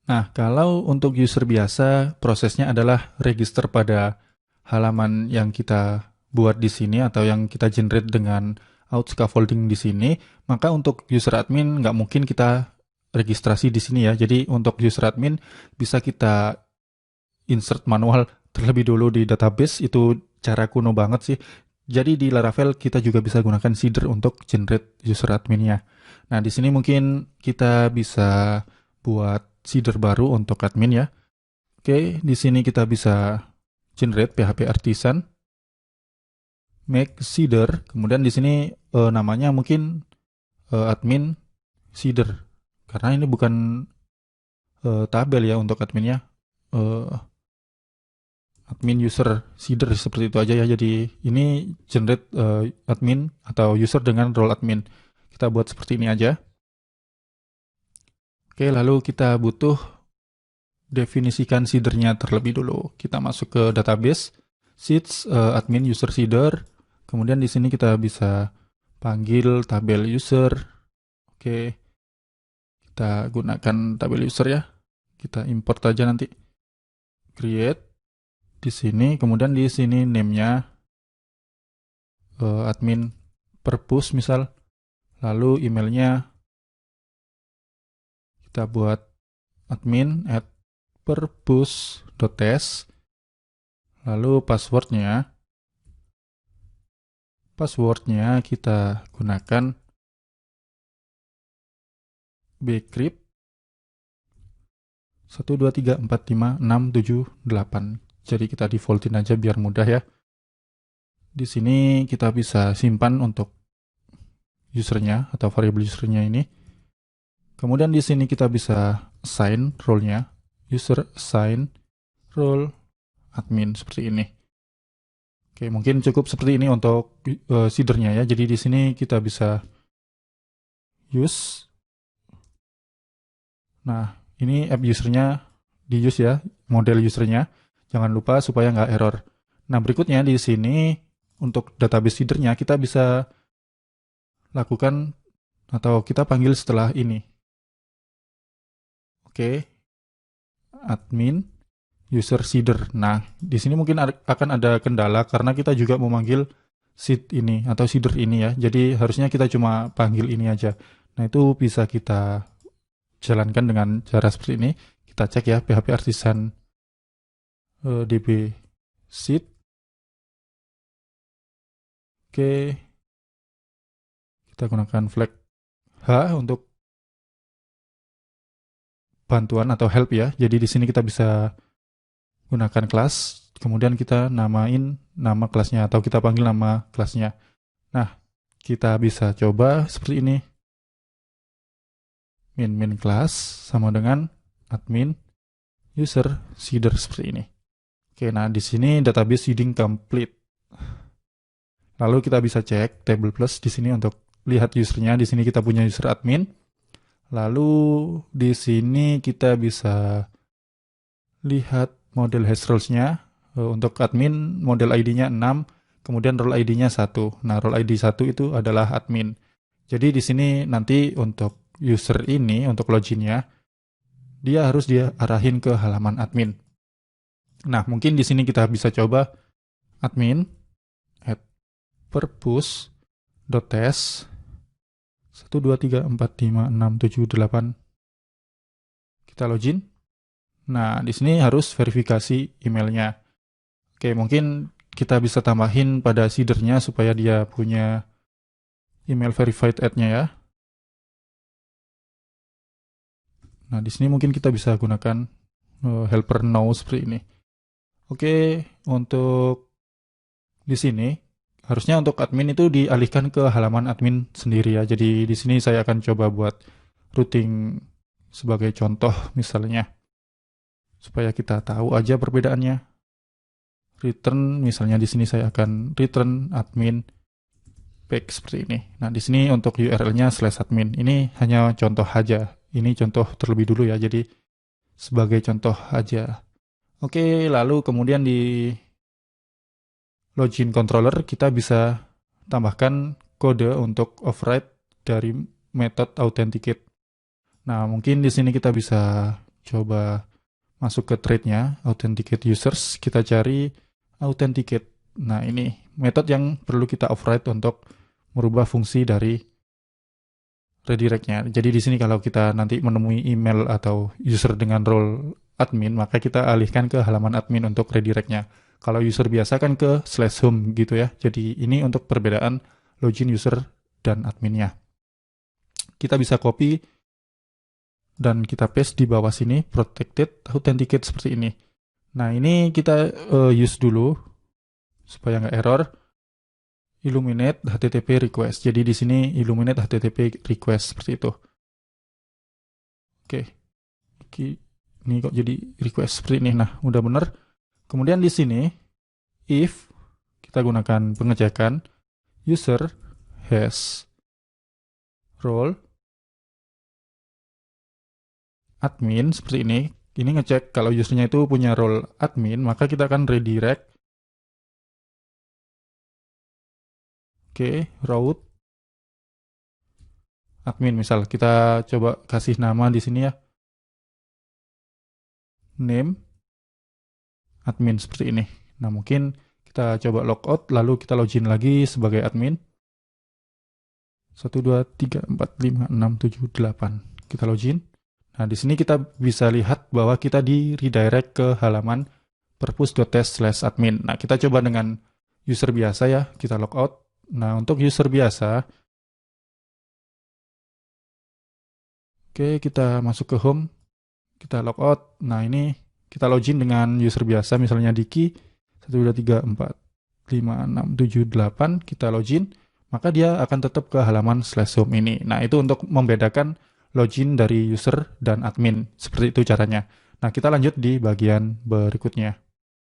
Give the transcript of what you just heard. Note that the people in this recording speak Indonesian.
Nah, kalau untuk user biasa, prosesnya adalah register pada halaman yang kita buat di sini atau yang kita generate dengan out scaffolding di sini. Maka untuk user admin nggak mungkin kita registrasi di sini ya. Jadi untuk user admin bisa kita insert manual terlebih dulu di database. Itu cara kuno banget sih. Jadi di Laravel kita juga bisa gunakan seeder untuk generate user adminnya. Nah, di sini mungkin kita bisa buat seeder baru untuk admin ya. Oke, di sini kita bisa generate PHP artisan, make seeder, kemudian di sini namanya mungkin admin seeder. Karena ini bukan tabel ya untuk adminnya. Eh, admin user seeder seperti itu aja ya. Jadi ini generate admin atau user dengan role admin. Kita buat seperti ini aja. Oke, lalu kita butuh definisikan seedernya terlebih dulu. Kita masuk ke database, seeds, admin user seeder. Kemudian di sini kita bisa panggil tabel user. Oke, kita gunakan tabel user ya. Kita import aja nanti. Create di sini, kemudian di sini name-nya admin purpose misal. Lalu emailnya kita buat admin at purpose.test. Lalu passwordnya kita gunakan bcrypt 123456788. Jadi kita defaultin aja biar mudah ya. Di sini kita bisa simpan untuk usernya atau variable usernya ini. Kemudian di sini kita bisa assign role-nya, user assign role admin seperti ini. Oke, mungkin cukup seperti ini untuk seedernya ya. Jadi di sini kita bisa use. Nah, ini app usernya di use ya, model usernya. Jangan lupa supaya nggak error. Nah, berikutnya di sini untuk database seedernya kita bisa lakukan atau kita panggil setelah ini. Oke, admin user seeder. Nah, di sini mungkin akan ada kendala karena kita juga memanggil seed ini atau seeder ini ya. Jadi harusnya kita cuma panggil ini aja. Nah, itu bisa kita jalankan dengan cara seperti ini. Kita cek ya PHP artisan db seed. Oke, kita gunakan flag H untuk bantuan atau help ya. Jadi di sini kita bisa gunakan kelas, kemudian kita namain nama kelasnya atau kita panggil nama kelasnya. Nah, kita bisa coba seperti ini. Min class sama dengan admin user seeder seperti ini. Oke, nah di sini database seeding complete. Lalu kita bisa cek table plus di sini untuk lihat usernya. Di sini kita punya user admin. Lalu di sini kita bisa lihat model hash roles-nya. Untuk admin model ID-nya 6, kemudian role ID-nya 1. Nah, role ID 1 itu adalah admin. Jadi di sini nanti untuk user ini, untuk login-nya, dia harus diarahin ke halaman admin. Nah, mungkin di sini kita bisa coba admin at purpose.test 123456788. Kita login. Nah, di sini harus verifikasi emailnya. Oke, mungkin kita bisa tambahin pada seedernya supaya dia punya email verified ad-nya ya. Nah, di sini mungkin kita bisa gunakan helper now seperti ini. Oke, untuk di sini harusnya untuk admin itu dialihkan ke halaman admin sendiri ya. Jadi di sini saya akan coba buat routing sebagai contoh misalnya. Supaya kita tahu aja perbedaannya. Return, misalnya di sini saya akan return admin page seperti ini. Nah, di sini untuk URL-nya /admin. Ini hanya contoh aja. Ini contoh terlebih dulu ya. Jadi sebagai contoh aja. Oke, lalu kemudian di login controller kita bisa tambahkan kode untuk override dari method authenticate. Nah, mungkin di sini kita bisa coba masuk ke thread-nya, authenticate users, kita cari authenticate. Nah, ini metode yang perlu kita override untuk merubah fungsi dari redirect-nya. Jadi di sini kalau kita nanti menemui email atau user dengan role admin, maka kita alihkan ke halaman admin untuk redirect-nya. Kalau user biasa kan ke /home gitu ya. Jadi ini untuk perbedaan login user dan adminnya. Kita bisa copy dan kita paste di bawah sini, protected authenticate seperti ini. Nah, ini kita use dulu supaya nggak error. Illuminate HTTP request. Jadi di sini illuminate HTTP request seperti itu. Oke. Ini kok jadi request seperti ini. Nah, udah benar. Kemudian di sini if kita gunakan pengecekan user has role admin seperti ini. Ini ngecek kalau usernya itu punya role admin, maka kita akan redirect. Oke, route admin misal kita coba kasih nama di sini ya. Name admin seperti ini. Nah, mungkin kita coba logout lalu kita login lagi sebagai admin. 1 2 3 4 5 6 7 8. Kita login. Nah, di sini kita bisa lihat bahwa kita di redirect ke halaman purpose.test/admin. Nah, kita coba dengan user biasa ya, kita logout. Nah, untuk user biasa, oke, kita masuk ke home, kita logout. Nah, ini kita login dengan user biasa, misalnya Diki, 1, 2, 3, 4, 5, 6, 7, 8, kita login, maka dia akan tetap ke halaman /home ini. Nah, itu untuk membedakan login dari user dan admin. Seperti itu caranya. Nah, kita lanjut di bagian berikutnya.